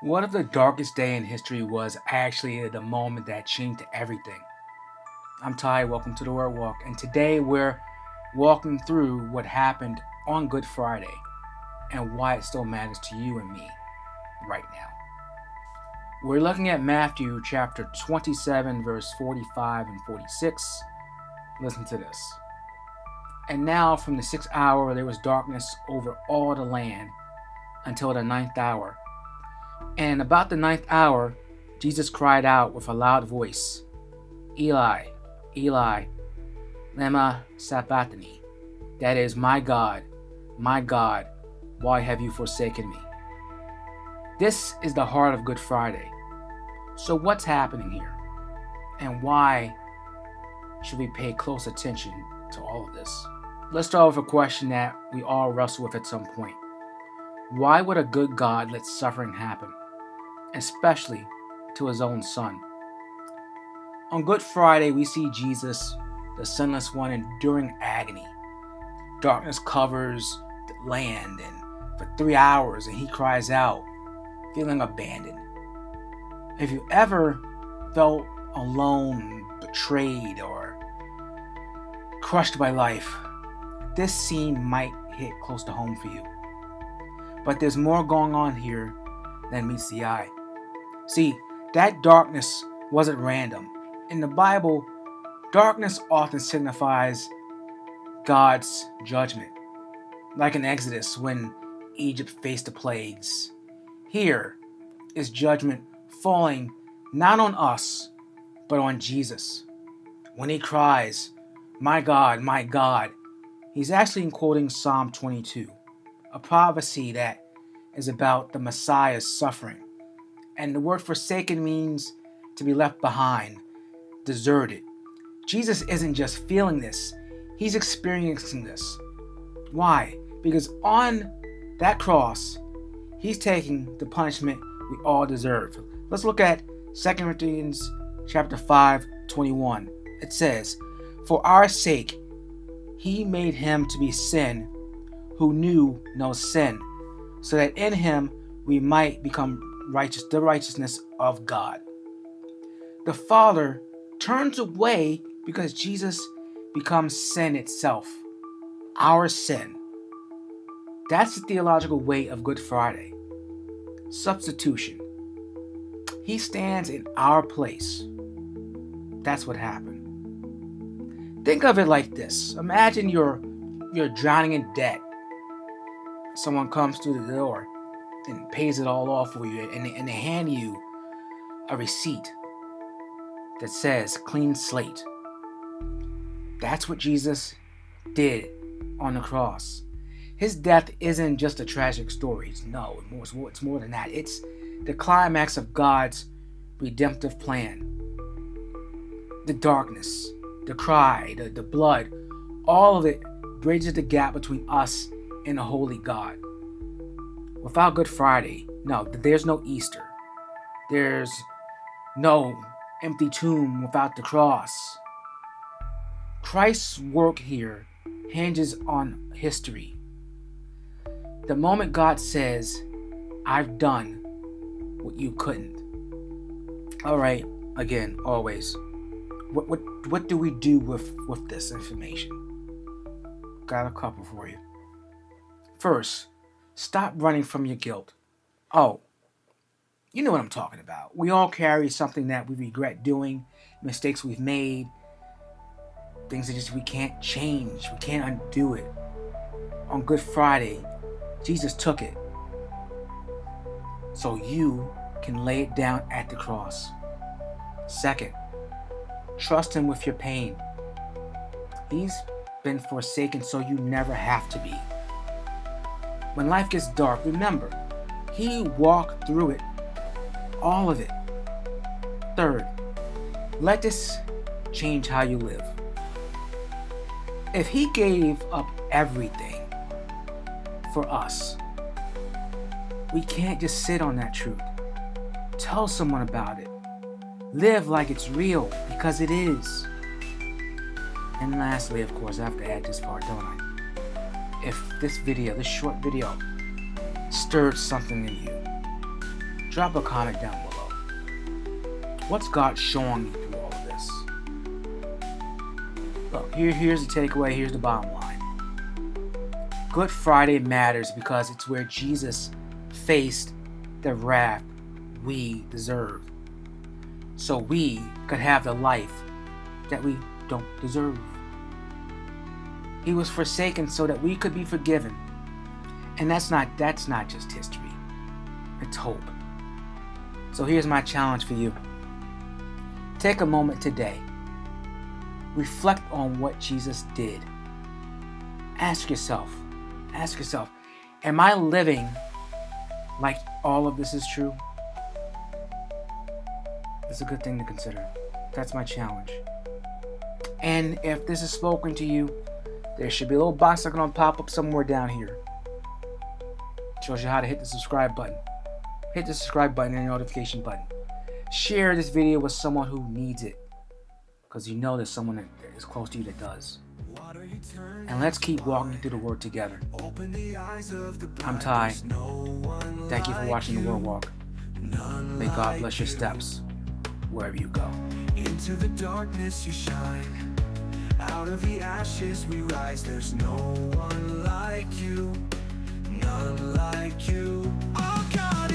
What if the darkest day in history was actually the moment that changed everything? I'm Ty, welcome to the Word Walk, and today we're walking through what happened on Good Friday and why it still matters to you and me right now. We're looking at Matthew chapter 27, verse 45 and 46. Listen to this. And now from the 6th hour there was darkness over all the land until the 9th hour. And about the 9th hour, Jesus cried out with a loud voice, Eli, Eli, lema sabachthani. That is, my God, why have you forsaken me? This is the heart of Good Friday. So what's happening here? And why should we pay close attention to all of this? Let's start with a question that we all wrestle with at some point. Why would a good God let suffering happen, especially to his own son? On Good Friday, we see Jesus, the sinless one, enduring agony. Darkness covers the land and for 3 hours, and he cries out, feeling abandoned. Have you ever felt alone, betrayed, or crushed by life? This scene might hit close to home for you. But there's more going on here than meets the eye. See, that darkness wasn't random. In the Bible, darkness often signifies God's judgment. Like in Exodus, when Egypt faced the plagues. Here is judgment falling not on us, but on Jesus. When he cries, my God, he's actually quoting Psalm 22, a prophecy that is about the Messiah's suffering. And the word forsaken means to be left behind, deserted. Jesus isn't just feeling this, he's experiencing this. Why? Because on that cross, he's taking the punishment we all deserve. Let's look at 2 Corinthians chapter 5:21. It says, for our sake, he made him to be sin who knew no sin, so that in him we might become righteous, the righteousness of God. The Father turns away because Jesus becomes sin itself, our sin. That's the theological weight of Good Friday. Substitution. He stands in our place. That's what happened. Think of it like this. Imagine you're drowning in debt. Someone comes through the door and pays it all off for you, and they hand you a receipt that says clean slate. That's what Jesus did on the cross. His death isn't just a tragic story. No, it's more than that. It's the climax of God's redemptive plan. The darkness, the cry, the blood, all of it bridges the gap between us and a holy God. Without Good Friday, no, there's no Easter. There's no empty tomb without the cross. Christ's work here hinges on history. The moment God says, I've done what you couldn't. All right, again, always. What do we do with this information? Got a couple for you. First, stop running from your guilt. Oh, you know what I'm talking about. We all carry something that we regret doing, mistakes we've made, things that just we can't change, we can't undo it. On Good Friday, Jesus took it so you can lay it down at the cross. Second, trust him with your pain. He's been forsaken so you never have to be. When life gets dark, remember, he walked through it, all of it. Third, let this change how you live. If he gave up everything for us, we can't just sit on that truth. Tell someone about it. Live like it's real, because it is. And lastly, of course, I have to add this part, don't I? If this short video, stirred something in you, drop a comment down below. What's God showing you through all of this? Look, here's the takeaway. Here's the bottom line. Good Friday matters because it's where Jesus faced the wrath we deserve, so we could have the life that we don't deserve. He was forsaken so that we could be forgiven. And that's not just history. It's hope. So here's my challenge for you. Take a moment today. Reflect on what Jesus did. Ask yourself, am I living like all of this is true? It's a good thing to consider. That's my challenge. And if this is spoken to you, there should be a little box that's going to pop up somewhere down here. It shows you how to hit the subscribe button. Hit the subscribe button and the notification button. Share this video with someone who needs it, because you know there's someone that is close to you that does. And let's keep walking through the Word together. I'm Ty. Thank you for watching the Word Walk. May God bless your steps wherever you go. Into the darkness you shine. Out of the ashes we rise. There's no one like you. None like you. Oh God.